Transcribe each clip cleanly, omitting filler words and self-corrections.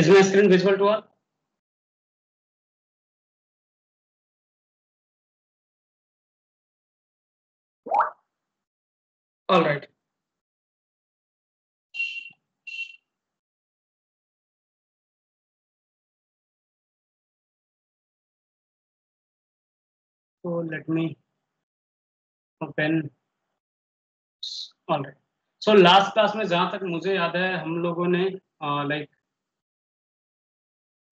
Is my screen visible to all? All right. So let me open. All right. So last class में जहां तक मुझे याद है हम लोगों ने लाइक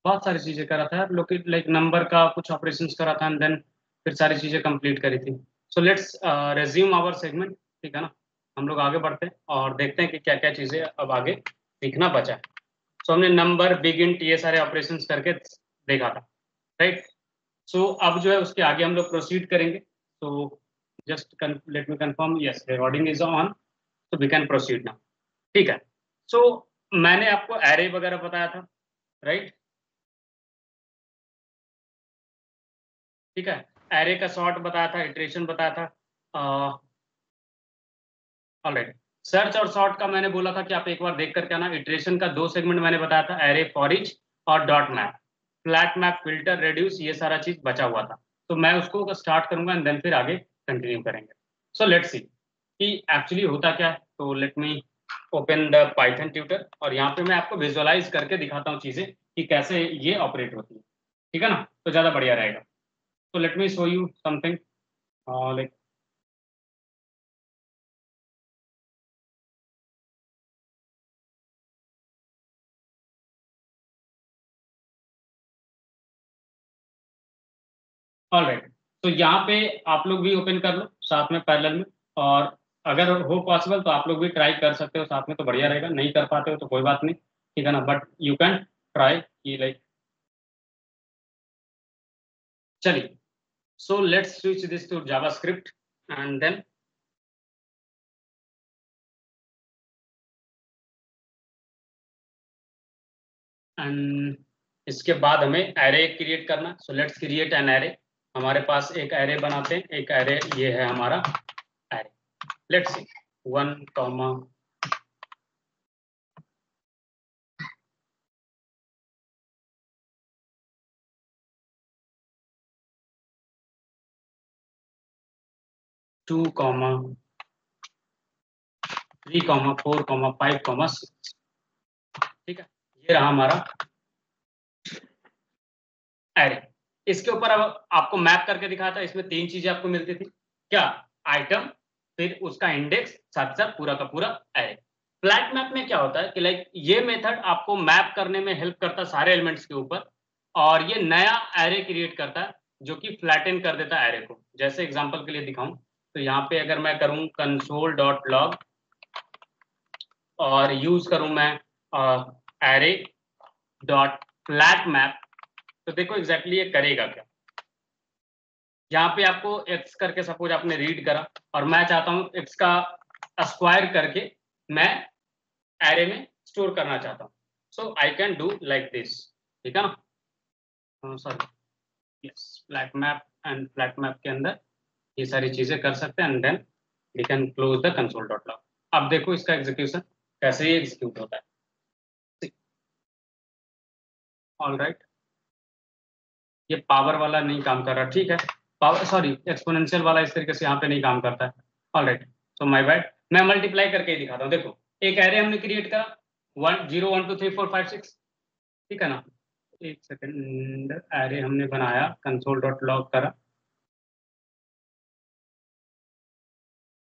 बहुत सारी चीजें करा था लाइक नंबर का कुछ ऑपरेशंस करा था एंड देन फिर सारी चीजें कंप्लीट करी थी. So let's resume our segment. ठीक है ना, हम लोग आगे बढ़ते हैं और देखते हैं कि क्या क्या चीजें अब आगे सीखना बचा है. सो हमने नंबर बिग इंट ये सारे ऑपरेशंस करके देखा था, राइट. सो अब जो है उसके आगे हम लोग प्रोसीड करेंगे. तो just let me confirm. Yes, recording is on, so we can proceed now. ठीक है. सो मैंने आपको एरे वगैरह बताया था, राइट. ठीक है, एरे का सॉर्ट बताया था, इटरेशन बताया था. ऑलराइट. सर्च और सॉर्ट का मैंने बोला था कि आप एक बार देख करके आना. इटरेशन का 2 सेगमेंट मैंने बताया था, एरे, फॉर ईच और dot map. Flat map, filter, reduce, ये सारा चीज बचा हुआ था. तो मैं उसको स्टार्ट करूंगा एंड देन फिर आगे कंटिन्यू करेंगे. सो लेट्स सी कि एक्चुअली होता क्या है. तो let me open the Python tutor और यहाँ पे मैं आपको विजुअलाइज करके दिखाता हूँ चीजें कि कैसे ये ऑपरेट होती है. ठीक है ना, तो ज्यादा बढ़िया रहेगा. तो let me show you something like. Alright. तो यहाँ पे आप लोग भी ओपन कर लो साथ में पैरेलल में. और अगर हो पॉसिबल तो आप लोग भी ट्राई कर सकते हो साथ में, तो बढ़िया रहेगा. नहीं कर पाते हो तो कोई बात नहीं, ठीक है ना, बट यू कैन ट्राई कि लाइक. चलिए. So let's switch this to JavaScript and then and इसके बाद हमें एरे क्रिएट करना. So let's create an array. हमारे पास एक एरे बनाते हैं. एक एरे ये है हमारा एरे. Let's see 1, 2, 3, 4, 5, 6. ठीक है, ये रहा हमारा एरे. इसके ऊपर अब आपको मैप करके दिखाया था. इसमें 3 चीजें आपको मिलती थी. क्या? आइटम, फिर उसका इंडेक्स, साथ साथ पूरा का पूरा एरे. फ्लैट मैप में क्या होता है कि लाइक ये मेथड आपको मैप करने में हेल्प करता है सारे एलिमेंट्स के ऊपर, और ये नया एरे क्रिएट करता है जो कि फ्लैटन कर देता है एरे को. जैसे एग्जांपल के लिए दिखाऊं तो यहाँ पे अगर मैं करूं console.log और यूज करूं मैं एरे डॉट फ्लैट मैप, तो देखो एग्जैक्टली ये करेगा क्या. यहाँ पे आपको x करके सपोज आपने रीड करा और मैं चाहता हूँ x का स्क्वायर करके मैं एरे में स्टोर करना चाहता हूँ. So I can do like this. ठीक है ना, sorry, yes, flat map. And flat map के अंदर ये सारी चीजें कर सकते हैं and then we can close the console.log. अब देखो इसका एग्जीक्यूशन कैसे एग्जीक्यूट होता है. All right. ये पावर वाला नहीं काम कर रहा. ठीक है, पावर सॉरी एक्सपोनेंशियल वाला इस तरीके से यहाँ पे नहीं काम करता है. All right, so my bad. मैं मल्टीप्लाई करके ही दिखाता हूँ. देखो एक एरे हमने क्रिएट करा 1 0 1 2 3 4 5 6. ठीक है ना, एक सेकंड. एरे हमने बनाया, console.log करा.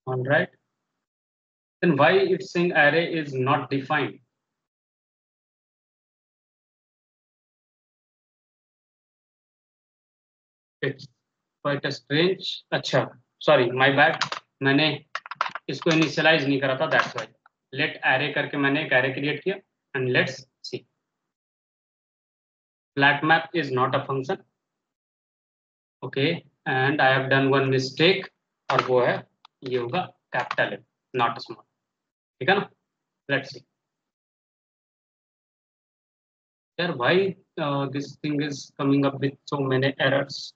All right, then why it's saying array is not defined? It's quite a strange. अच्छा, सॉरी, माय बैड. मैंने इसको इनिशियलाइज नहीं करा था, दैट्स व्हाई. लेट एरे करके मैंने एक एरे क्रिएट किया and let's see. Flat map is not a function. Okay, and I have done one mistake, और वो है ये होगा कैपिटल एम, नॉट स्मॉल. ठीक है ना, लेट्स सी. यार भाई, this thing is coming up with so many errors.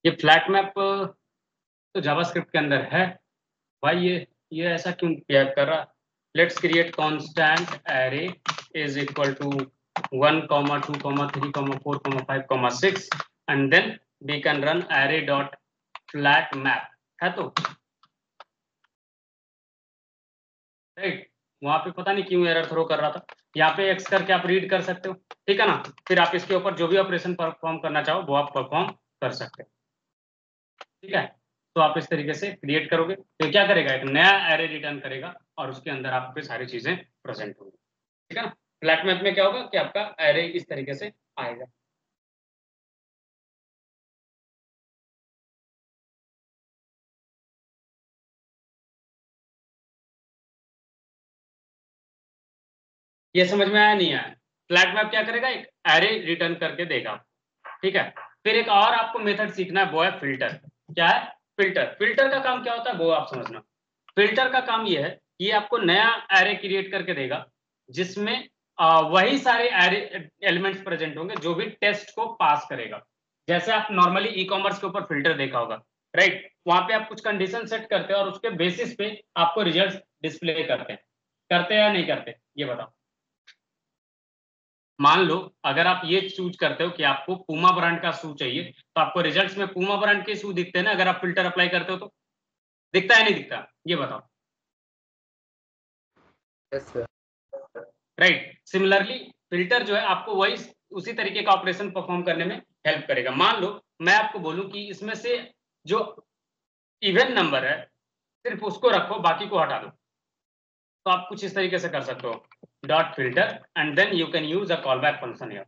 ये फ्लैट मैप तो जावास्क्रिप्ट के अंदर है भाई. ये ऐसा क्यों किया कर रहा. Let's create constant array is equal to 1, 2, 3, 4, 5, 6 and then we can run array dot flat map है तो राइट। वहां पे पता नहीं क्यों एरर थ्रो कर रहा था। यहाँ पे एक्स करके आप रीड कर सकते हो, ठीक है ना। फिर आप इसके ऊपर जो भी ऑपरेशन परफॉर्म करना चाहो वो आप परफॉर्म कर सकते हो, ठीक है। तो आप इस तरीके से क्रिएट करोगे तो क्या करेगा, एक नया एरे रिटर्न करेगा और उसके अंदर आपके सारी चीजें प्रेजेंट होंगी, ठीक है ना। फ्लैट मैप में क्या होगा कि आपका एरे इस तरीके से आएगा। ये समझ में आया नहीं आया? फ्लैट मैप क्या करेगा, एक एरे रिटर्न करके देगा, ठीक है। फिर एक और आपको मेथड सीखना है, वो है फिल्टर। क्या है? फिल्टर। फिल्टर का काम क्या होता है वो आप समझना। फिल्टर का काम ये है कि ये आपको नया एरे क्रिएट करके देगा जिसमें वही सारे एरे एलिमेंट्स प्रेजेंट होंगे जो भी टेस्ट को पास करेगा। जैसे आप नॉर्मली ई कॉमर्स के ऊपर फिल्टर देखा होगा, राइट। वहां पे आप कुछ कंडीशन सेट करते हैं और उसके बेसिस पे आपको रिजल्ट डिस्प्ले करते हैं या नहीं करते, ये बताओ। मान लो अगर आप ये चूज करते हो कि आपको पूमा ब्रांड का शू चाहिए, तो आपको रिजल्ट्स में पूमा ब्रांड के शू दिखते हैं ना, अगर आप फिल्टर अप्लाई करते हो तो दिखता है नहीं दिखता, ये बताओ। Yes sir. Right. Similarly filter जो है आपको वही उसी तरीके का ऑपरेशन परफॉर्म करने में हेल्प करेगा। मान लो मैं आपको बोलूं कि इसमें से जो इवन नंबर है सिर्फ उसको रखो, बाकी को हटा दो, तो आप कुछ इस तरीके से कर सकते हो, dot filter and then you can use a call back function here,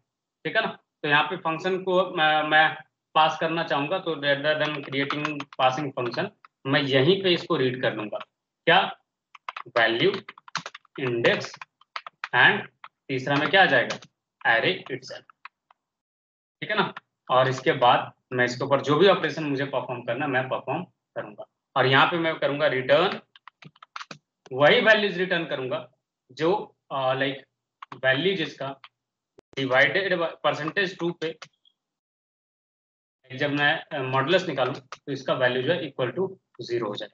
ठीक है ना। तो यहाँ पे फंक्शन को मैं पास करना चाहूंगा, तो rather than creating passing function, मैं यहीं पे इसको रीड कर लूंगा, क्या, वैल्यू, इंडेक्स एंड तीसरा में क्या आ जाएगा, एरे इटसेल्फ, ठीक है ना। और इसके बाद मैं इसके ऊपर जो भी ऑपरेशन मुझे परफॉर्म करना मैं परफॉर्म करूंगा, और यहाँ पे मैं करूंगा रिटर्न, वही वैल्यूज रिटर्न करूंगा जो लाइक वैल्यू जिसका डिवाइडेड परसेंटेज 2 पे जब मैं मॉडुलस निकालूं तो इसका वैल्यू जो है इक्वल टू 0 हो जाए।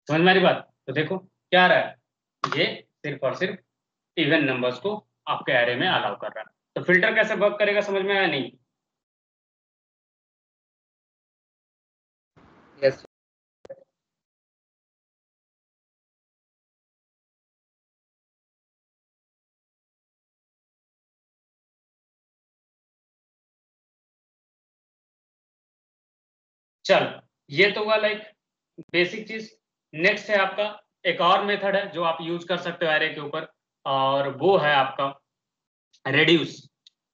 समझ में आ रही बात? तो देखो क्या आ रहा है, ये सिर्फ और सिर्फ इवन नंबर्स को आपके एरे में अलाउ कर रहा है। तो फिल्टर कैसे वर्क करेगा समझ में आया नहीं? यस। चल, ये तो हुआ लाइक बेसिक चीज। नेक्स्ट है आपका एक और मेथड है जो आप यूज कर सकते हो एरे के ऊपर, और वो है आपका रेड्यूस।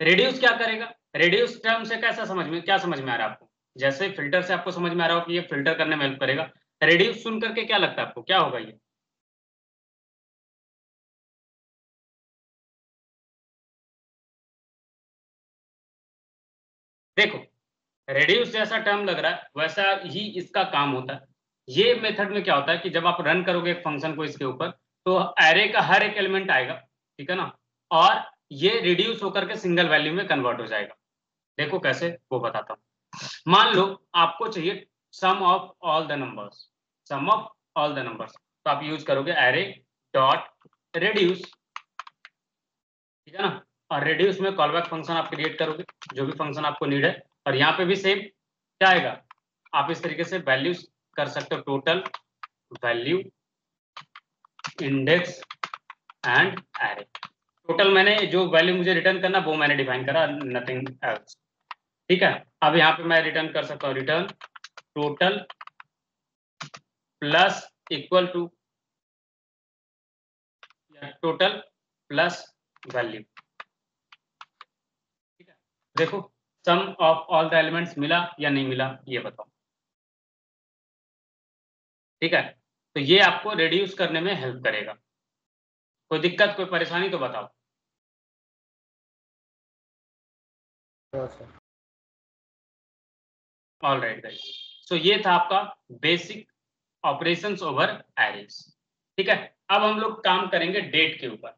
रेड्यूस क्या करेगा, रेड्यूस टर्म से कैसा समझ में, क्या समझ में आ रहा है आपको? जैसे फिल्टर से आपको समझ में आ रहा हो कि ये फिल्टर करने में हेल्प करेगा, रेड्यूस सुन करके क्या लगता है आपको क्या होगा ये? देखो, रेड्यूस जैसा टर्म लग रहा है वैसा ही इसका काम होता है। ये मेथड में क्या होता है कि जब आप रन करोगे एक फंक्शन को इसके ऊपर, तो एरे का हर एक एलिमेंट आएगा, ठीक है ना, और ये रिड्यूस होकर के सिंगल वैल्यू में कन्वर्ट हो जाएगा। देखो कैसे, वो बताता हूँ। मान लो आपको चाहिए sum of all the numbers, sum of all the numbers, तो आप यूज करोगे एरे डॉट रेड्यूस, ठीक है ना। और रेड्यूस में कॉलबैक फंक्शन आप क्रिएट करोगे, जो भी फंक्शन आपको नीड है, और यहाँ पे भी सेम क्या आएगा, आप इस तरीके से वैल्यूज कर सकते हो, total, value, index and array. Total मैंने जो वैल्यू मुझे रिटर्न करना वो मैंने डिफाइन करा, नथिंग एल्स, ठीक है। अब यहाँ पे मैं रिटर्न कर सकता हूँ, return total plus equal to, total plus value, ठीक है। देखो sum of all the elements मिला या नहीं मिला ये बताओ, ठीक है। तो ये आपको रिड्यूस करने में हेल्प करेगा। कोई दिक्कत कोई परेशानी तो बताओ। No sir. All right guys, so ये था आपका बेसिक ऑपरेशंस ओवर एरेज, ठीक है। अब हम लोग काम करेंगे डेट के ऊपर,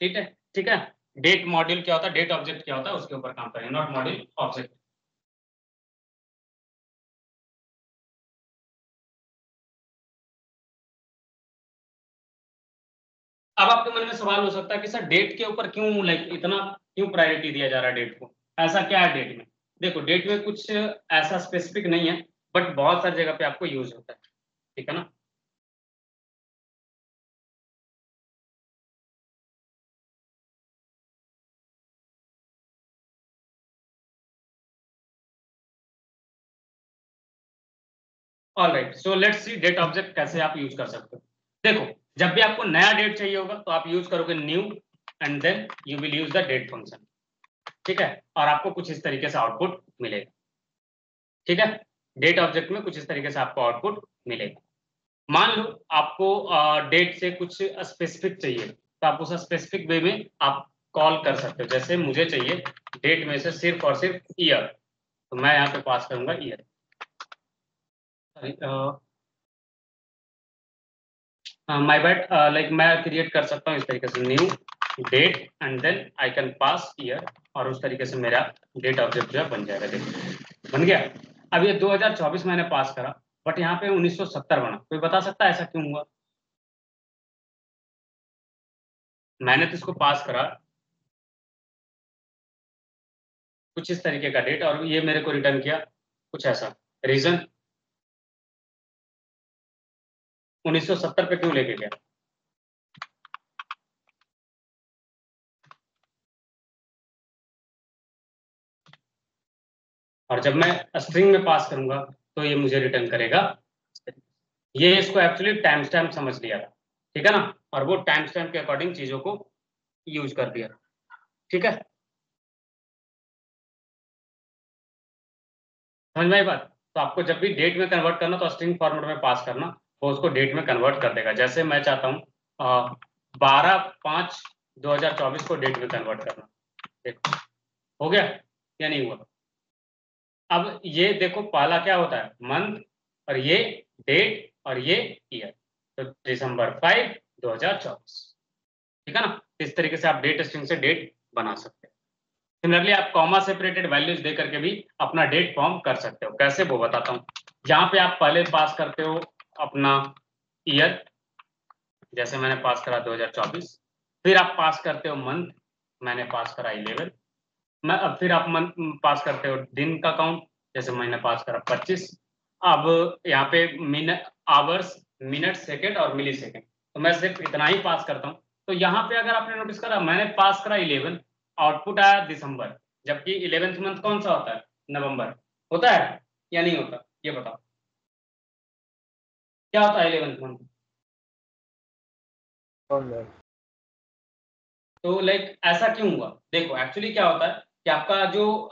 ठीक है, ठीक है। डेट मॉड्यूल क्या होता है, डेट ऑब्जेक्ट क्या होता है उसके ऊपर काम करेंगे, नॉट मॉड्यूल, ऑब्जेक्ट। अब आपके मन में सवाल हो सकता है कि सर डेट के ऊपर क्यों लाइक इतना क्यों प्रायोरिटी दिया जा रहा है डेट को, ऐसा क्या है डेट में? देखो डेट में कुछ ऐसा स्पेसिफिक नहीं है, बट बहुत सारी जगह पे आपको यूज होता है, ठीक है ना। Alright, so let's see date object कैसे आप यूज कर सकते हो। देखो जब भी आपको नया डेट चाहिए होगा तो आप यूज करोगे new and then you will use the date function, ठीक है, और आपको कुछ इस तरीके से आउटपुट मिलेगा, ठीक है। डेट ऑब्जेक्ट में कुछ इस तरीके से आपको आउटपुट मिलेगा। मान लो आपको डेट से कुछ स्पेसिफिक चाहिए, तो आप उस स्पेसिफिक वे में आप कॉल कर सकते हो। जैसे मुझे चाहिए डेट में से सिर्फ और सिर्फ ईयर, तो मैं यहाँ पे पास करूंगा ईयर। माय बैड, लाइक मैं क्रिएट कर सकता हूँ इस तरीके से new date and then I can pass year, और उस तरीके से मेरा डेट ऑब्जेक्ट जो है बन जाएगा। देखो बन गया। अब ये 2024 मैंने पास करा, बट यहाँ पे 1970 बना। कोई बता सकता है ऐसा क्यों हुआ? मैंने तो इसको पास करा कुछ इस तरीके का डेट, और ये मेरे को रिटर्न किया कुछ ऐसा। रीजन 1970 पे क्यों लेके गया? और जब मैं स्ट्रिंग में पास करूंगा तो ये मुझे रिटर्न करेगा। ये इसको एक्चुअली टाइम स्टैम्प समझ लिया था, ठीक है ना, और वो टाइम स्टैम्प के अकॉर्डिंग चीजों को यूज कर दिया, ठीक है। समझ में आई बात? तो आपको जब भी डेट में कन्वर्ट करना तो स्ट्रिंग फॉर्मेट में पास करना, वो उसको डेट में कन्वर्ट कर देगा। जैसे मैं चाहता हूँ 12/5/2024 को डेट में कन्वर्ट करना। देखो हो गया या नहीं हुआ? अब ये देखो पहला क्या होता है, मंथ, और ये डेट, और ये ईयर। तो December 5, 2024, ठीक है ना। इस तरीके से आप डेट स्ट्रिंग से डेट बना सकते हैं। सिमिलरली आप कॉमा सेपरेटेड वैल्यूज दे करके भी अपना डेट फॉर्म कर सकते हो। कैसे वो बताता हूँ। यहाँ पे आप पहले पास करते हो अपना ईयर, जैसे मैंने पास करा 2024। फिर आप पास करते हो मंथ, मैंने पास करा 11। मैं अब फिर आप मंथ पास करते हो दिन का काउंट, जैसे मैंने पास करा 25। अब यहाँ पे मिनट, आवर्स, मिनट, सेकेंड और मिली सेकेंड, तो मैं सिर्फ इतना ही पास करता हूँ। तो यहाँ पे अगर आपने नोटिस करा मैंने पास करा 11, आउटपुट आया दिसंबर, जबकि 11th मंथ कौन सा होता है? नवंबर। होता है या नहीं होता? ये बताओ क्या होता है 11th मंथ? कौन है? तो लाइक ऐसा क्यों हुआ? देखो एक्चुअली क्या होता है कि आपका जो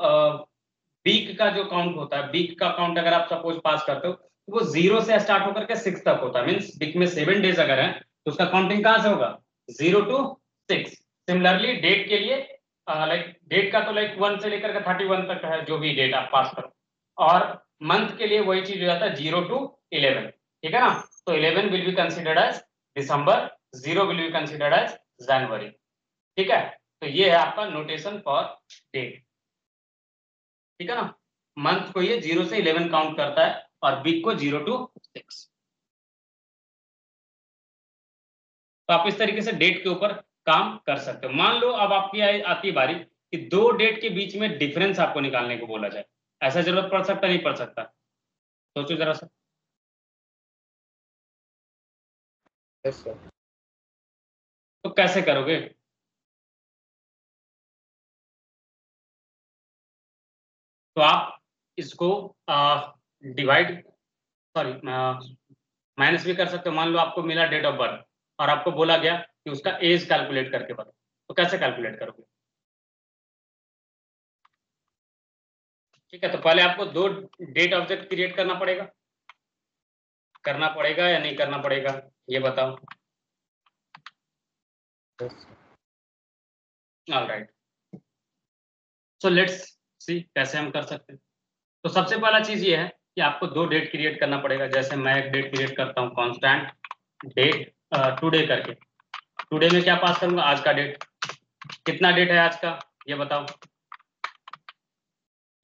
वीक का जो काउंट होता है, वीक का काउंट अगर आप सपोज पास करते हो तो वो 0 से स्टार्ट होकर के 6 तक होता है। मींस वीक में 7 डेज अगर है तो उसका काउंटिंग कहां से होगा? 0 to 6। सिमिलरली डेट के लिए लाइक डेट का तो लाइक 1 से लेकर के 31 तक है, जो भी डेट आप पास करो। और मंथ के लिए वही चीज हो जाता है 0 to 11, ठीक है ना। तो 11 will be considered as December, 0 will be considered as January, ठीक है। तो ये है आपका नोटेशन फॉर डेट, ठीक है ना। मंथ को ये 0 से 11 काउंट करता है और वीक को 0 to 6। तो आप इस तरीके से डेट के ऊपर काम कर सकते हो। मान लो अब आपकी आती है बारी कि दो डेट के बीच में डिफरेंस आपको निकालने को बोला जाए, ऐसा जरूरत पड़ सकता नहीं पड़ सकता? सोचो जरा सा। Yes sir. तो कैसे करोगे? तो आप इसको डिवाइड, सॉरी, माइनस भी कर सकते हो। मान लो आपको मिला डेट ऑफ बर्थ और आपको बोला गया कि उसका एज कैलकुलेट करके बताओ, तो कैसे कैलकुलेट करोगे? ठीक है, तो पहले आपको दो डेट ऑब्जेक्ट क्रिएट करना पड़ेगा या नहीं करना पड़ेगा, ये बताओ। Yes. All right, so let's सी कैसे हम कर सकते हैं। तो सबसे पहला चीज ये है कि आपको दो डेट क्रिएट करना पड़ेगा। जैसे मैं एक डेट क्रिएट करता हूँ कॉन्स्टेंट डेट टुडे करके। टुडे में क्या पास करूंगा? आज का डेट। कितना डेट है आज का, ये बताओ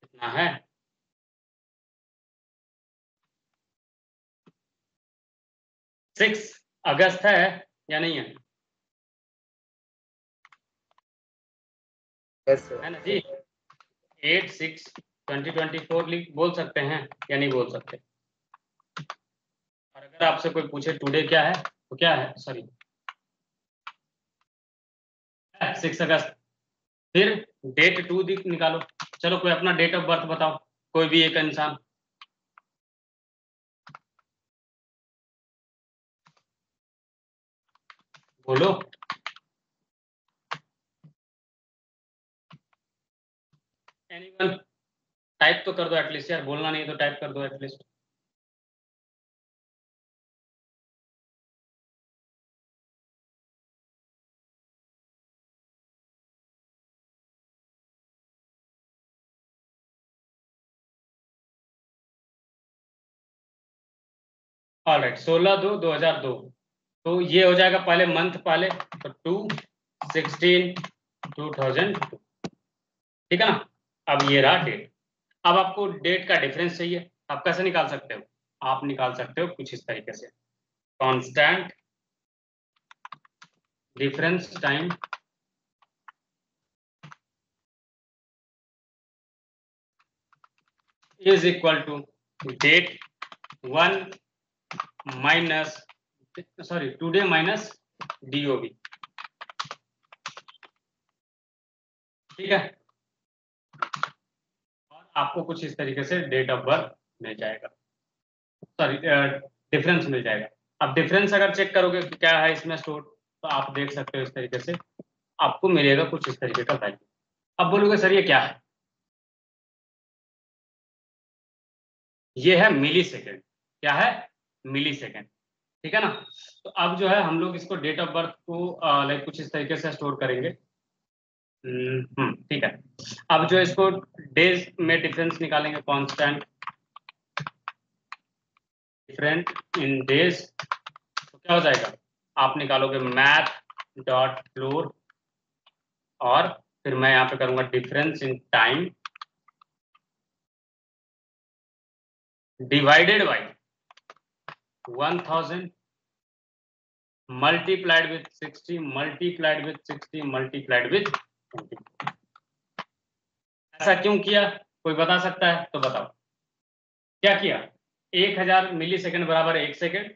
कितना है? 6 अगस्त है या नहीं है? Yes sir. है ना जी। 8/6/2024 बोल सकते हैं या नहीं बोल सकते। और अगर आपसे कोई पूछे टुडे क्या है तो क्या है, सॉरी 6 अगस्त। फिर डेट 2 निकालो। चलो कोई अपना डेट ऑफ बर्थ बताओ, कोई भी एक इंसान। बोलो। एनीवन, टाइप तो कर दो एटलीस्ट यार, बोलना नहीं तो टाइप कर दो एटलीस्ट। ऑलराइट, 16/2/2002। तो ये हो जाएगा पहले मंथ पहले, तो 2/16/2002। ठीक है ना। अब ये रहा डेट। अब आपको डेट का डिफरेंस चाहिए, आप कैसे निकाल सकते हो? आप निकाल सकते हो कुछ इस तरीके से, constant difference time is equal to date 1 minus, sorry today minus DOB। ठीक है। और आपको कुछ इस तरीके से डेट ऑफ बर्थ मिल जाएगा, सॉरी डिफरेंस मिल जाएगा। अब डिफरेंस अगर चेक करोगे कि क्या है इसमें स्टोर, तो आप देख सकते हो इस तरीके से आपको मिलेगा कुछ इस तरीके का वैल्यू। अब बोलोगे सर ये क्या है? ये है मिली सेकेंड। क्या है? मिली सेकेंड। ठीक है ना। तो अब जो है हम लोग इसको डेट ऑफ बर्थ को लाइक कुछ इस तरीके से स्टोर करेंगे। ठीक है। अब जो इसको डेज में डिफरेंस निकालेंगे, कांस्टेंट डिफरेंट इन डेज, तो क्या हो जाएगा? आप निकालोगे मैथ डॉट फ्लोर, और फिर मैं यहाँ पे करूंगा difference in time divided by 1000 multiplied with 60 multiplied with 60 multiplied with 20। ऐसा क्यों किया, कोई बता सकता है तो बताओ। क्या किया? 1000 मिली सेकेंड बराबर 1 सेकेंड,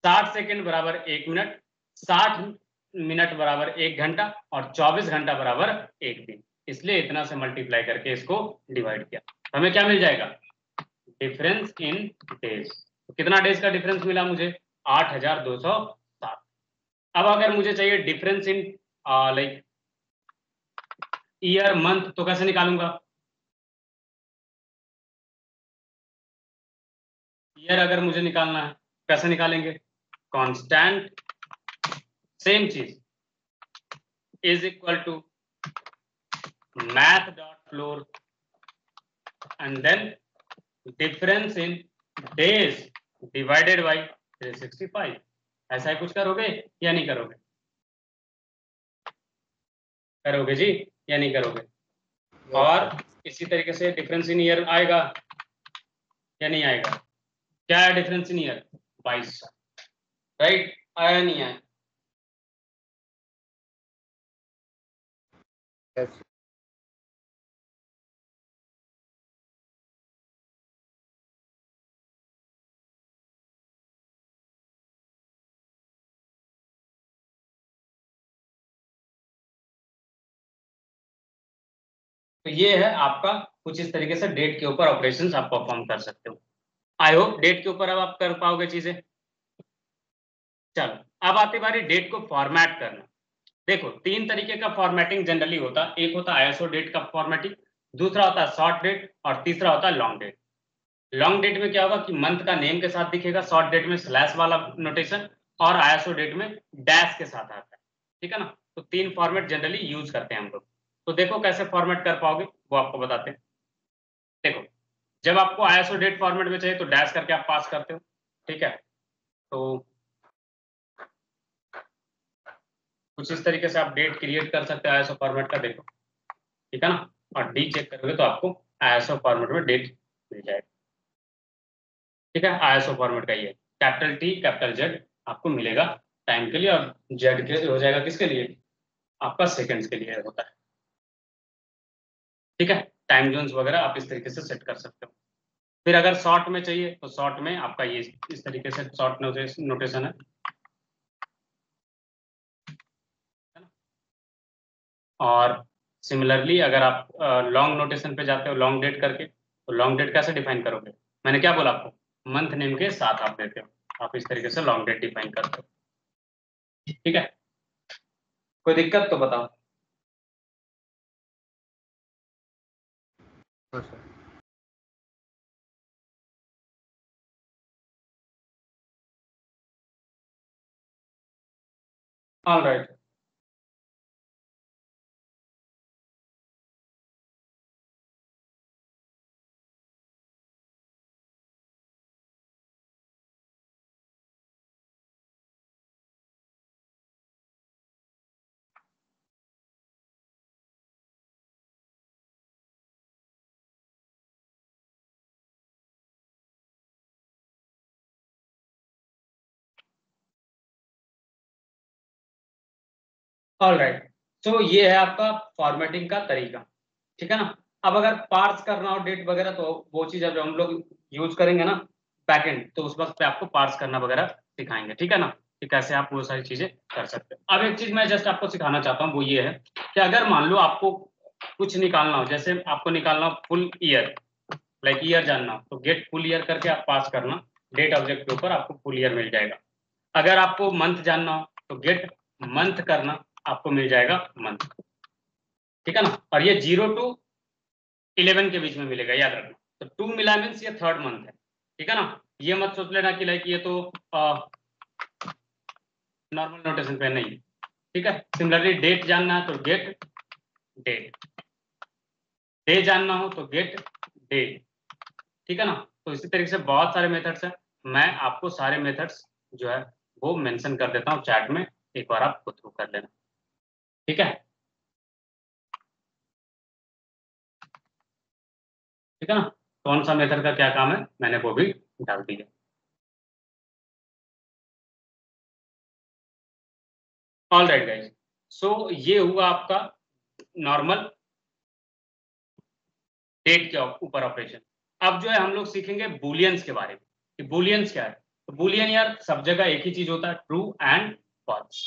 60 सेकेंड बराबर 1 मिनट, 60 मिनट बराबर 1 घंटा, और 24 घंटा बराबर 1 दिन। इसलिए इतना से मल्टीप्लाई करके इसको डिवाइड किया। हमें क्या मिल जाएगा? Difference in days. तो कितना डेज का डिफरेंस मिला मुझे? 8207। अब अगर मुझे चाहिए difference in like year month, तो कैसे निकालूंगा? ईयर अगर मुझे निकालना है कैसे निकालेंगे? कांस्टेंट सेम चीज is equal to math dot floor and then difference in days divided by 365। ऐसा ही कुछ करोगे या नहीं करोगे? करोगे जी या नहीं करोगे? और इसी तरीके से डिफरेंस इन ईयर आएगा या नहीं आएगा? क्या है डिफरेंस इन ईयर? 22। राइट, आया नहीं आया? यस तो ये है आपका कुछ इस तरीके से डेट के ऊपर ऑपरेशंस आप परफॉर्म कर सकते हो। आई होप डेट के ऊपर अब आप कर पाओगे चीजें। चलो अब आती बारी डेट को फॉर्मेट करना। देखो 3 तरीके का फॉर्मेटिंग जनरली होता है। एक होता है आईएसओ डेट का फॉर्मेटिंग, दूसरा होता है शॉर्ट डेट, और तीसरा होता है लॉन्ग डेट। लॉन्ग डेट में क्या होगा कि मंथ का नेम के साथ दिखेगा, शॉर्ट डेट में स्लैश वाला नोटेशन, और आईएसओ डेट में डैश के साथ आता है। ठीक है ना। तो 3 फॉर्मेट जनरली यूज करते हैं हम लोग। तो देखो कैसे फॉर्मेट कर पाओगे वो आपको बताते हैं। देखो जब आपको आईएसओ डेट फॉर्मेट में चाहिए तो डैश करके आप पास करते हो। ठीक है। तो कुछ इस तरीके से आप डेट क्रिएट कर सकते हो आईएसओ फॉर्मेट का, देखो। ठीक है ना। और डी चेक करोगे तो आपको आईएसओ फॉर्मेट में डेट मिल जाएगा। ठीक है, आईएसओ फॉर्मेट का ये कैपिटल टी कैपिटल जेड आपको मिलेगा टाइम के लिए, और जेड के हो जाएगा किसके लिए? आपका सेकंड्स के लिए होता है। ठीक है, टाइम जोन्स वगैरह आप इस तरीके से सेट कर सकते हो। फिर अगर शॉर्ट में चाहिए तो शॉर्ट में आपका ये इस तरीके से शॉर्ट नोटेशन है ना। और सिमिलरली अगर आप लॉन्ग नोटेशन पे जाते हो लॉन्ग डेट करके, तो लॉन्ग डेट कैसे डिफाइन करोगे? मैंने क्या बोला आपको, मंथ नेम के साथ आप देते हो, आप इस तरीके से लॉन्ग डेट डिफाइन करते हो। ठीक है, कोई दिक्कत तो बताओ। हाँ sir. All right, all right. तो ये है आपका फॉर्मेटिंग का तरीका, ठीक है ना। अब अगर पार्स करना हो डेट वगैरह, तो वो चीज अब हम लोग यूज करेंगे ना बैकएंड, तो उस वक्त पे आपको पार्स करना वगैरह सिखाएंगे, ठीक है ना, कि कैसे आप वो सारी चीजें कर सकते हैं। अब एक चीज मैं जस्ट आपको सिखाना चाहता हूँ, वो ये है कि अगर मान लो आपको कुछ निकालना हो, जैसे आपको निकालना हो फुल ईयर, लाइक ईयर जानना हो, तो गेट फुल ईयर करके आप पास करना, डेट ऑब्जेक्ट के ऊपर आपको फुल ईयर मिल जाएगा। अगर आपको मंथ जानना हो तो गेट मंथ करना, आपको मिल जाएगा मंथ, ठीक है ना। और ये 0 to 11 के बीच में मिलेगा, याद रखना। तो 2 मिला मीन्स ये थर्ड मंथ है, ठीक है ना। ये मत सोच लेना कि लाइक ये तो नॉर्मल नोटेशन पे नहीं, ठीक है। सिमिलरली डेट जानना है तो गेट डेट, डे जानना हो तो गेट डे, ठीक है ना। तो इसी तरीके से बहुत सारे मेथड्स हैं, मैं आपको सारे मेथड्स जो है वो मेंशन कर देता हूँ चैट में, एक बार आप गो थ्रू कर लेना, ठीक है, ठीक है ना। कौन सा मेथड का क्या काम है मैंने वो भी डाल दिया। ऑल राइट गाइज, सो ये हुआ आपका नॉर्मल डेट के ऊपर ऑपरेशन। अब जो है हम लोग सीखेंगे बुलियंस के बारे में, कि बुलियंस क्या है। तो बुलियन यार सब जगह एक ही चीज होता है, ट्रू एंड फॉल्स।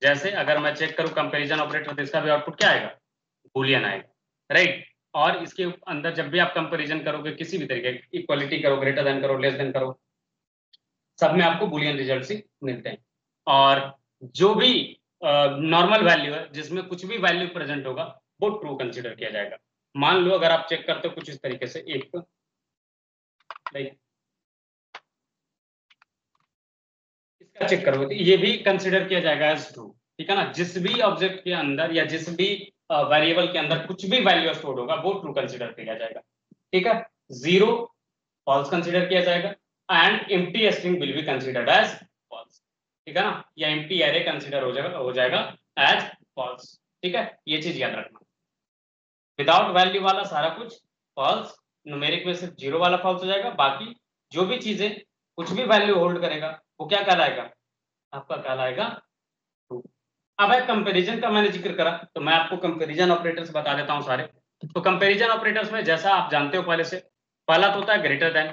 जैसे अगर मैं चेक करूं कंपैरिजन ऑपरेटर, तो इसका भी आउटपुट क्या आएगा, बुलियन आएगा, राइट। और इसके अंदर जब भी आप कंपैरिजन करोगे किसी भी तरीके, इक्वलिटी करो, ग्रेटर देन करो, लेस देन करो, सब में आपको बुलियन रिजल्ट ही मिलते हैं। और जो भी नॉर्मल वैल्यू है जिसमें कुछ भी वैल्यू प्रेजेंट होगा वो ट्रू कंसिडर किया जाएगा। मान लो अगर आप चेक करते हो कुछ इस तरीके से, एक लाइक इसका चेक करोगे तो ये भी कंसिडर किया जाएगा एज ट्रू, ठीक है ना। जिस भी ऑब्जेक्ट के अंदर या जिस भी वेरिएबल के अंदर कुछ भी वैल्यू स्टोर होगा वो ट्रू कंसिडर किया जाएगा, ठीक है। जीरो फॉल्स कंसिडर किया जाएगा, and empty string will be considered as false, ठीक है ना, या एम्प्टी एरे कंसिडर हो जाएगा एज फॉल्स, ठीक है। ये चीज याद रखना, विदाउट वैल्यू वाला सारा कुछ फॉल्स, न्यूमेरिक में सिर्फ जीरो वाला फॉल्स हो जाएगा, बाकी जो भी चीजें कुछ भी वैल्यू होल्ड करेगा वो क्या कहलाएगा, आपका कहलाएगा ट्रू। अब है कंपैरिजन का मैंने जिक्र करा, तो मैं आपको कंपैरिजन ऑपरेटर्स बता देता हूं सारे। तो कंपैरिजन ऑपरेटर्स में जैसा आप जानते हो पहले से, पहला तो होता है ग्रेटर देन,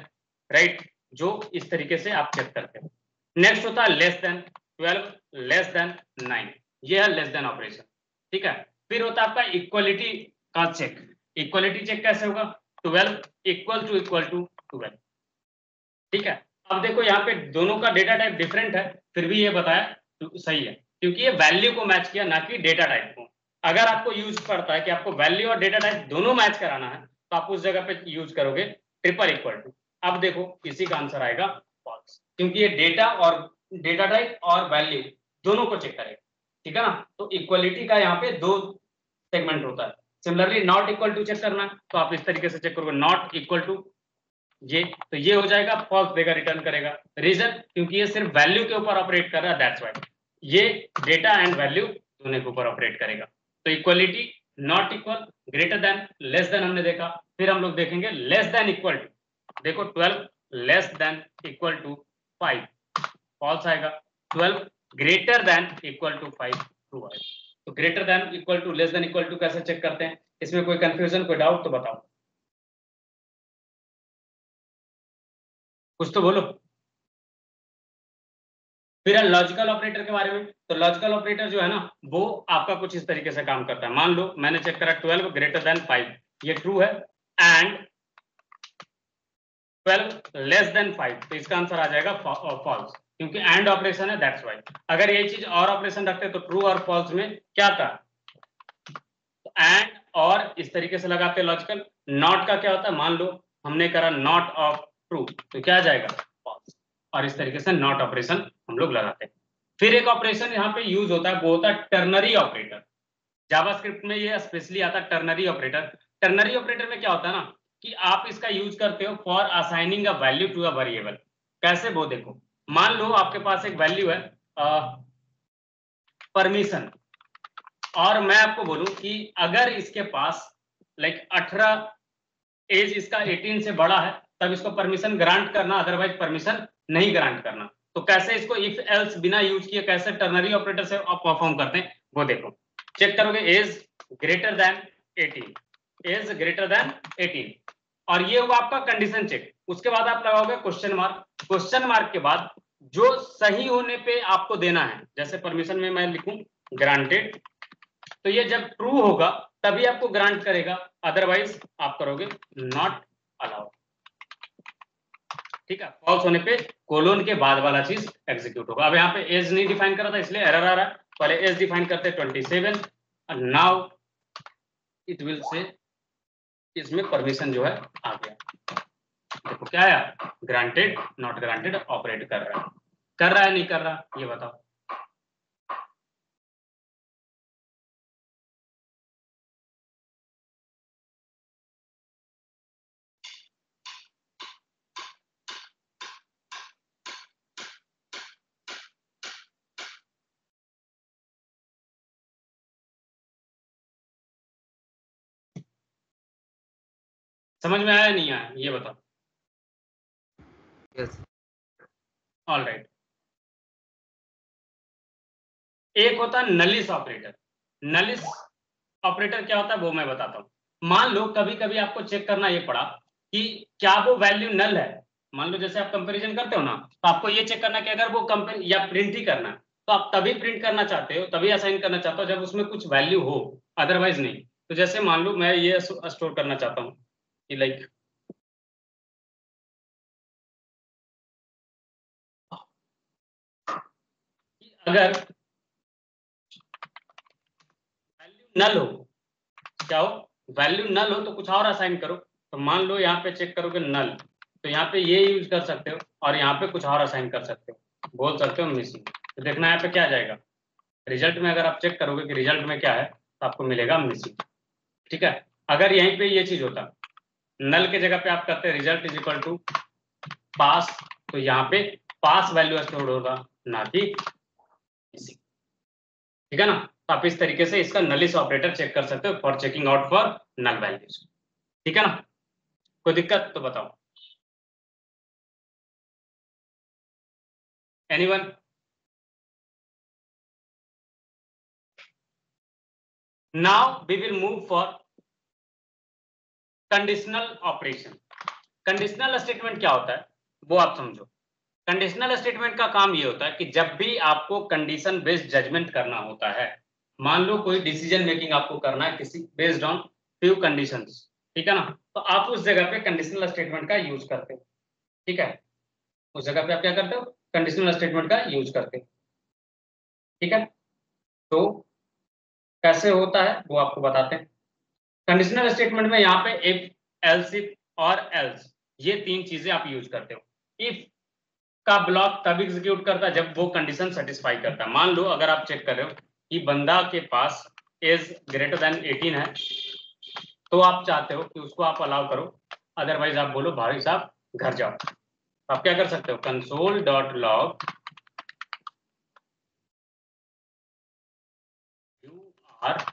राइट, जो इस तरीके से आप चेक करते हो। नेक्स्ट होता है लेस देन 12, लेस देन 9, ये है लेस देन ऑपरेशन, ठीक है। फिर होता है आपका इक्वलिटी का चेक। इक्वलिटी चेक कैसे होगा, 12 इक्वल टू 12, ठीक है। अब देखो यहाँ पे दोनों का डेटा टाइप डिफरेंट है, फिर भी ये बताया तो सही है, क्योंकि ये वैल्यू को मैच किया ना कि डेटा टाइप को। अगर आपको यूज पड़ता है कि आपको वैल्यू और डेटा टाइप दोनों मैच कराना है, तो आप उस जगह पे यूज करोगे ट्रिपल इक्वल टू। अब देखो इसी का आंसर आएगा फॉल्स, क्योंकि ये डेटा और डेटा टाइप और वैल्यू दोनों को चेक करेगा, ठीक है ना। तो इक्वलिटी का यहाँ पे दो सेगमेंट होता है। Similarly not equal to check करना है तो आप इस तरीके से चेक करोगे, नॉट इक्वल टू ये, तो ये हो जाएगा फॉल्स देगा, रिटर्न करेगा। रीजन, क्योंकि ये सिर्फ वैल्यू के ऊपर ऑपरेट कर रहा है, दैट्स व्हाई ये डेटा एंड वैल्यू दोनों के ऊपर ऑपरेट करेगा। तो equality, not equal, greater than, less than हमने देखा। फिर हम लोग देखेंगे लेस देन इक्वल टू। देखो 12 less than equal to 5 false आएगा, 12 greater than equal to 5 true आएगा। तो greater than, equal to, less than equal to कैसे चेक करते हैं? इसमें कोई कंफ्यूजन, कोई डाउट तो बताओ, कुछ तो बोलो। फिर है लॉजिकल ऑपरेटर के बारे में। तो लॉजिकल ऑपरेटर जो है ना, वो आपका कुछ इस तरीके से काम करता है। मान लो मैंने चेक करा 12 ग्रेटर देन 5, ये ट्रू है, एंड 12 लेस देन 5, तो इसका आंसर आ जाएगा फॉल्स, क्योंकि एंड ऑपरेशन है, दैट्स वाई। अगर ये चीज और ऑपरेशन रखते तो ट्रू और फॉल्स में क्या था, तो एंड और इस तरीके से लगाते लॉजिकल। नॉट का क्या होता है, मान लो हमने करा नॉट ऑफ ट्रू, तो क्या आ जाएगा, फॉल्स, और इस तरीके से नॉट ऑपरेशन हम लोग लगाते हैं। फिर एक ऑपरेशन यहाँ पे यूज होता है, वो होता है टर्नरी ऑपरेटर। जावास्क्रिप्ट में ये स्पेशली आता है टर्नरी ऑपरेटर। टर्नरी ऑपरेटर में क्या होता है ना, कि आप इसका यूज करते हो for assigning a value to a variable. कैसे, वो देखो, मान लो आपके पास एक वैल्यू है परमिशन, और मैं आपको बोलूं कि अगर इसके पास लाइक 18 एज इसका 18 से बड़ा है, तब इसको परमिशन ग्रांट करना, अदरवाइज परमिशन नहीं ग्रांट करना। तो कैसे इसको इफ एल्स बिना यूज किए कैसे टर्नरी ऑपरेटर से परफॉर्म करते हैं, वो देखो। चेक करोगे age greater than 18, age greater than 18, और ये हुआ आपका कंडीशन चेक। उसके बाद आप लगाओगे क्वेश्चन मार्क। क्वेश्चन मार्क के बाद जो सही होने पे आपको देना है, जैसे परमिशन में मैं लिखूं ग्रांटेड, तो ये जब ट्रू होगा तभी आपको ग्रांट करेगा, अदरवाइज आप करोगे नॉट अलाउड। ठीक है, फॉल्स होने पे कोलोन के बाद वाला चीज एग्जीक्यूट होगा। अब यहाँ पे एज नहीं डिफाइन करा था, इसलिए एरर आ रहा है। पहले एज डिफाइन करते 27, और नाउ इट विल से इसमें परमिशन जो है आ गया। देखो क्या आया, ग्रांटेड, नॉट ग्रांटेड ऑपरेट कर रहा है, कर रहा है नहीं कर रहा, ये बताओ। समझ में आया नहीं आया, ये बताओ। यस। All right. एक होता है नलिस ऑपरेटर। नलिस ऑपरेटर क्या होता है वो मैं बताता हूं। मान लो कभी कभी आपको चेक करना ये पड़ा कि क्या वो वैल्यू नल है। मान लो जैसे आप कंपैरिजन करते हो ना, तो आपको ये चेक करना कि अगर वो कंपेयर या प्रिंट ही करना है, तो आप तभी प्रिंट करना चाहते हो, तभी असाइन करना चाहते हो जब उसमें कुछ वैल्यू हो, अदरवाइज नहीं। तो जैसे मान लो मैं ये स्टोर करना चाहता हूँ कि लाइक अगर वैल्यू नल हो, क्या हो, वैल्यू नल हो तो कुछ और असाइन करो। तो मान लो यहाँ पे चेक करोगे नल, तो यहाँ पे ये यूज कर सकते हो, और यहाँ पे कुछ और असाइन कर सकते हो, बोल सकते हो मिसिंग। तो देखना यहाँ पे क्या आ जाएगा, रिजल्ट में अगर आप चेक करोगे कि रिजल्ट में क्या है, तो आपको मिलेगा मिसिंग। ठीक है, अगर यहीं पे ये चीज होता, नल के जगह पे आप करते रिजल्ट इज इक्वल टू पास, तो यहाँ पे पास वैल्यू स्टोर होगा, ना कि मिसिंग। ठीक है ना, तो आप इस तरीके से इसका नलिस ऑपरेटर चेक कर सकते हो for checking out for null values. ठीक है ना, कोई दिक्कत तो बताओ। Anyone? Now we will move for conditional operation. Conditional statement क्या होता है वो आप समझो। कंडीशनल स्टेटमेंट का काम ये होता है कि जब भी आपको कंडीशन बेस्ड जजमेंट करना होता है, मान लो कोई डिसीजन मेकिंग आपको करना है किसी बेस्ड ऑन फ्यू कंडीशंस, ठीक है ना, तो आप उस जगह पे कंडीशनल स्टेटमेंट का यूज करते हो। ठीक है, उस जगह पे आप क्या करते हो, कंडीशनल स्टेटमेंट का यूज करते हो। ठीक है, तो कैसे होता है वो आपको बताते हैं। कंडीशनल स्टेटमेंट में यहाँ पे इफ, एल्स इफ और एल्स, ये तीन चीजें आप यूज करते हो। इफ का ब्लॉक तब एग्जीक्यूट करता है जब वो कंडीशन सेटिस्फाई करता है। मान लो अगर आप चेक कर रहे हो कि बंदा के पास एज ग्रेटर देन 18 है, तो आप चाहते हो कि उसको आप अलाउ करो, अदरवाइज आप बोलो भाई साहब घर जाओ। आप क्या कर सकते हो, console dot log you are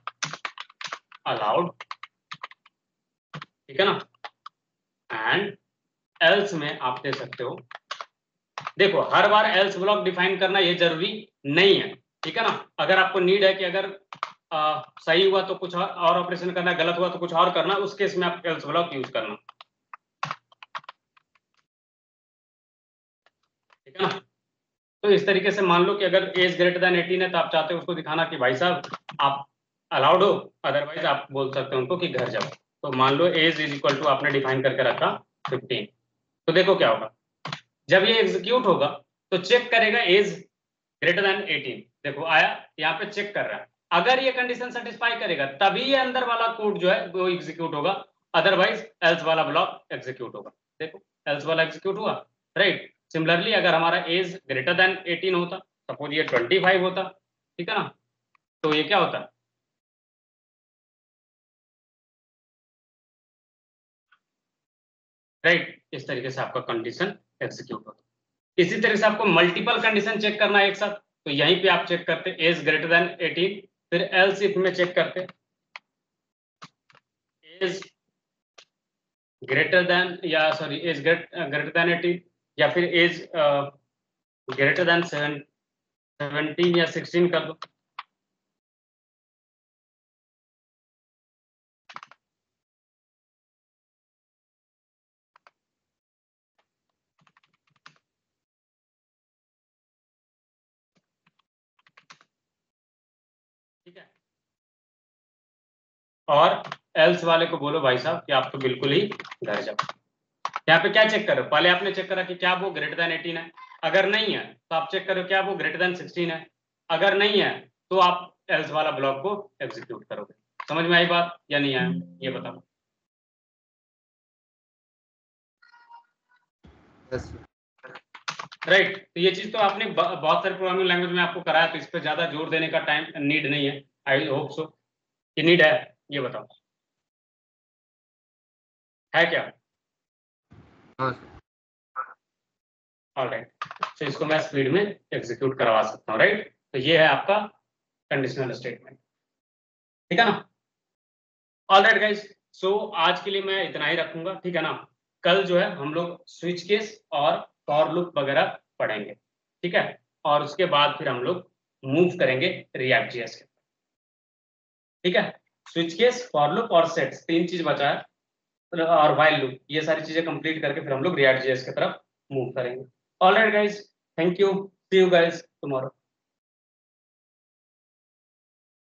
allowed, ठीक है ना, एंड एल्स में आप दे सकते हो। देखो हर बार एल्स ब्लॉक डिफाइन करना ये जरूरी नहीं है, ठीक है ना। अगर आपको नीड है कि अगर सही हुआ तो कुछ और ऑपरेशन करना, गलत हुआ तो कुछ और करना, उस केस में आप एल्स ब्लॉक यूज करना, ठीक है ना। तो इस तरीके से मान लो कि अगर एज ग्रेटर देन 18 है तो आप चाहते हो उसको दिखाना कि भाई साहब आप अलाउड हो, अदरवाइज आप बोल सकते हो उनको कि घर जाओ। तो मान लो एज इज इक्वल टू आपने डिफाइन करके रखा 15। तो देखो क्या होगा, जब ये एग्जीक्यूट होगा तो चेक करेगा एज ग्रेटर देन 18। देखो आया, यहाँ पे चेक कर रहा है, अगर ये कंडीशन सेटिस्फाई करेगा तभी ये अंदर वाला कोड जो है वो एग्जीक्यूट होगा, अदरवाइज एल्स वाला ब्लॉक एग्जीक्यूट होगा। देखो एल्स वाला एग्जीक्यूट हुआ, राइट। सिमिलरली अगर हमारा एज ग्रेटर देन 18 होता, सपोज ये 25 होता, ठीक है ना, तो ये क्या होता, राइट। इस तरीके से आपका कंडीशन एग्जीक्यूट होता। इसी तरह से आपको मल्टीपल कंडीशन चेक करना है एक साथ, तो यहीं पे आप चेक करते एज ग्रेटर देन 18, फिर एल्स इफ में चेक करते एज ग्रेटर देन, या सॉरी एज ग्रेटर देन 18, या फिर एज ग्रेटर देन 17 या 16 कर दो। ठीक है, और एल्स वाले को बोलो भाई साहब कि आप तो बिल्कुल ही घर जाओ। यहाँ पे क्या चेक करो, पहले आपने चेक करा कि क्या वो ग्रेटर देन 18 है, अगर नहीं है तो आप चेक करो क्या वो ग्रेटर देन 16 है, अगर नहीं है तो आप एल्स वाला ब्लॉक को एग्जीक्यूट करोगे। समझ में आई बात या नहीं आया, ये बताओ। यस राइट, तो ये चीज तो आपने बहुत सारे प्रोग्रामिंग लैंग्वेज में आपको कराया, तो इस पर ज्यादा जोर देने का टाइम नीड नहीं है। आई होप सो कि नीड है, ये बताओ है क्या। हाँ ऑलराइट, तो इसको मैं स्पीड में एग्जीक्यूट करवा सकता हूँ, राइट। तो ये है आपका कंडीशनल स्टेटमेंट, ठीक है ना। ऑलराइट गाइस, सो आज के लिए मैं इतना ही रखूंगा, ठीक है ना। कल जो है हम लोग स्विच केस और फॉर लूप वगैरह पढ़ेंगे, ठीक है। और उसके बाद फिर हम लोग मूव करेंगे रिएक्ट जेएस के, ठीक है। स्विच केस, फॉर लूप और सेट्स, तीन चीज बचा है, और व्हाइल लूप, ये सारी चीजें कंप्लीट करके फिर हम लोग रिएक्ट जेएस की तरफ मूव करेंगे। Alright guys, thank you, see you guys tomorrow.